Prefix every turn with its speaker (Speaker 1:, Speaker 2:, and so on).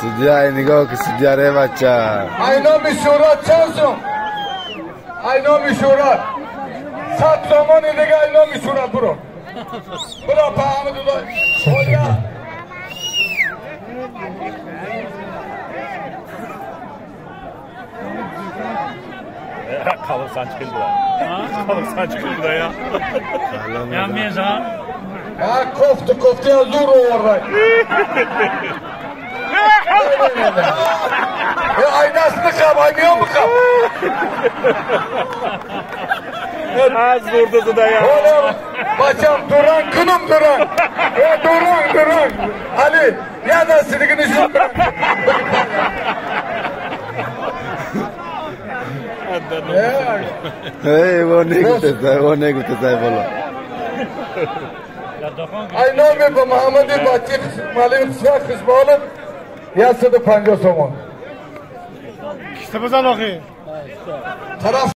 Speaker 1: سودیا نگاه که سودیا ره بچه
Speaker 2: اینا میشورت چند سون اینا میشورت 100 تومانی دیگه اینا میشورت برو فهمدو دار
Speaker 3: Kalırsan çıkıldı da. Kalırsan çıkıldı da ya.
Speaker 4: Yanmayız ha.
Speaker 2: Ha koftu ya zor orada. Aynasını kapaymıyor mu kap?
Speaker 3: Az vurdu da ya.
Speaker 2: Oğlum bacım duran kınım duran. Duran. Ali ya da silikini şu.
Speaker 1: Hey, वो नहीं गुस्सा है बोलो
Speaker 2: Ayna mi bu Muhammed'in bahçe malın siyah kısmı ya 150 somon.
Speaker 4: İşte bu zaman bakayım.
Speaker 2: Taraf